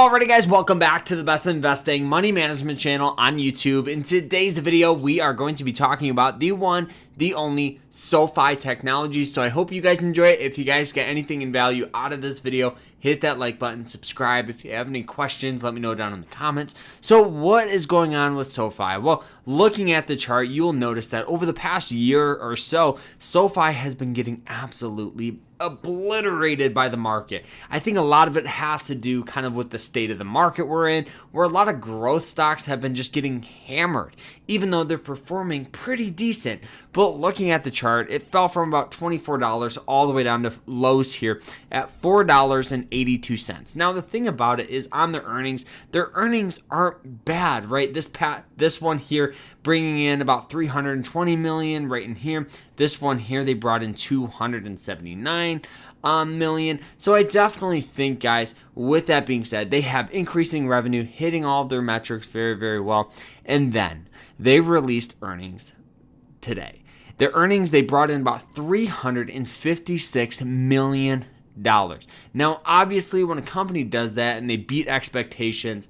Alrighty guys, welcome back to the Best Investing Money Management channel on YouTube. In today's video, we are going to be talking about the one, the only SoFi technology. So I hope you guys enjoy it. If you guys get anything in value out of this video, hit that like button, subscribe. If you have any questions, let me know down in the comments. So what is going on with SoFi? Well, looking at the chart, you will notice that over the past year or so, SoFi has been getting absolutely obliterated by the market. I think a lot of it has to do kind of with the state of the market we're in, where a lot of growth stocks have been just getting hammered, even though they're performing pretty decent. But looking at the chart, it fell from about $24 all the way down to lows here at $4.82. Now, the thing about it is on their earnings aren't bad, right? This one here bringing in about 320 million right in here. This one here, they brought in 279 million. So I definitely think, guys, with that being said, they have increasing revenue, hitting all of their metrics very, very well. And then they released earnings today. Their earnings, they brought in about $356 million. Now, obviously, when a company does that and they beat expectations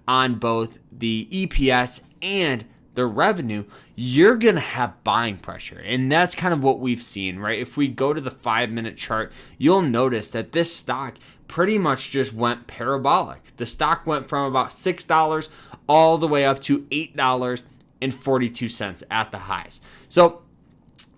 on both the EPS and the revenue, you're going to have buying pressure. And that's kind of what we've seen, right? If we go to the 5-minute chart, you'll notice that this stock pretty much just went parabolic. The stock went from about $6 all the way up to $8.42 at the highs. So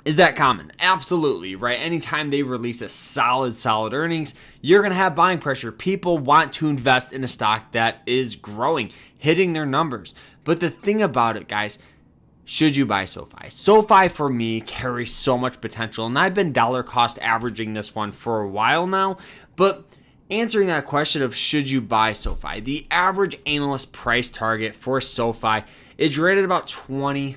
is that common? Absolutely, right? Anytime they release a solid earnings, you're going to have buying pressure. People want to invest in a stock that is growing, hitting their numbers. But the thing about it, guys, should you buy SoFi? SoFi, for me, carries so much potential, and I've been dollar cost averaging this one for a while now. But answering that question of should you buy SoFi, the average analyst price target for SoFi is rated about $20.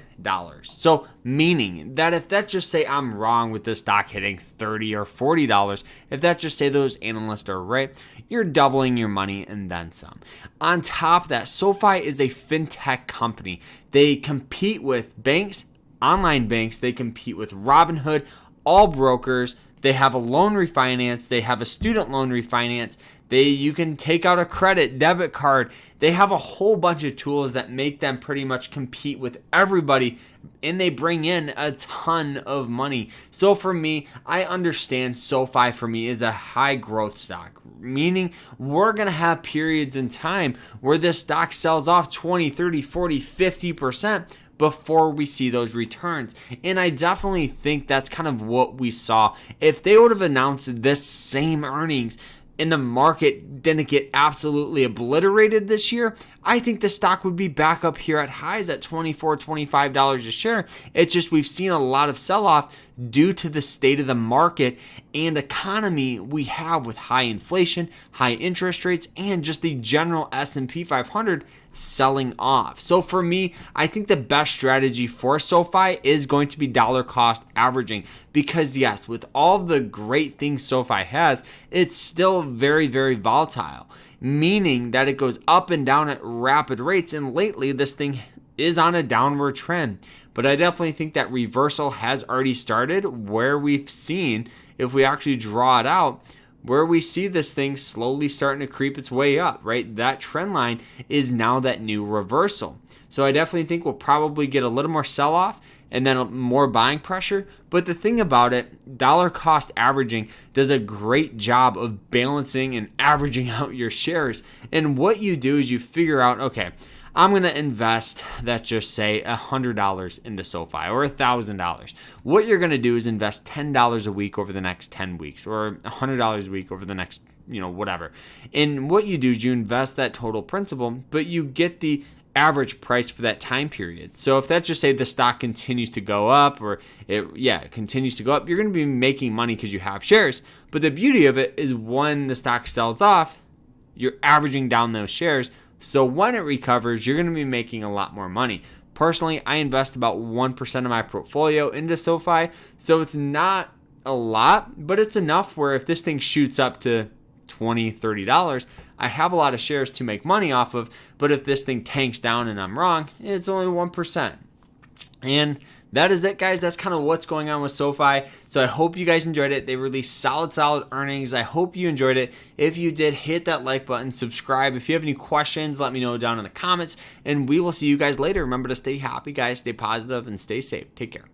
So meaning that if that just say I'm wrong with this stock hitting $30 or $40, if that just say those analysts are right, you're doubling your money and then some. On top of that, SoFi is a fintech company. They compete with banks, online banks. They compete with Robinhood, all brokers. They have a loan refinance. They have a student loan refinance. You can take out a credit, debit card. They have a whole bunch of tools that make them pretty much compete with everybody, and they bring in a ton of money. So for me, I understand SoFi for me is a high growth stock, meaning we're going to have periods in time where this stock sells off 20, 30, 40, 50%. Before we see those returns. And I definitely think that's kind of what we saw. If they would have announced this same earnings and the market didn't get absolutely obliterated this year, I think the stock would be back up here at highs at $24, $25 a share. It's just we've seen a lot of sell-off due to the state of the market and economy we have with high inflation, high interest rates, and just the general S&P 500 selling off. So for me, I think the best strategy for SoFi is going to be dollar cost averaging, because yes, with all the great things SoFi has, it's still very, very volatile, meaning that it goes up and down at rapid rates. And lately, this thing is on a downward trend. But I definitely think that reversal has already started, where we've seen, if we actually draw it out, where we see this thing slowly starting to creep its way up, right? That trend line is now that new reversal. So I definitely think we'll probably get a little more sell-off and then more buying pressure. But the thing about it, dollar cost averaging does a great job of balancing and averaging out your shares. And what you do is you figure out, okay, I'm going to invest, let's just say $100 into SoFi or $1,000. What you're going to do is invest $10 a week over the next 10 weeks or $100 a week over the next, whatever. And what you do is you invest that total principal, but you get the average price for that time period. So if that's just say the stock continues to go up or it continues to go up, you're going to be making money because you have shares. But the beauty of it is when the stock sells off, you're averaging down those shares. So when it recovers, you're going to be making a lot more money. Personally, I invest about 1% of my portfolio into SoFi. So it's not a lot, but it's enough where if this thing shoots up to $20, $30, I have a lot of shares to make money off of. But if this thing tanks down and I'm wrong, it's only 1%. And that is it, guys. That's kind of what's going on with SoFi. So I hope you guys enjoyed it. They released solid earnings. I hope you enjoyed it. If you did, hit that like button, subscribe. If you have any questions, let me know down in the comments, and we will see you guys later. Remember to stay happy, guys, stay positive, and stay safe. Take care.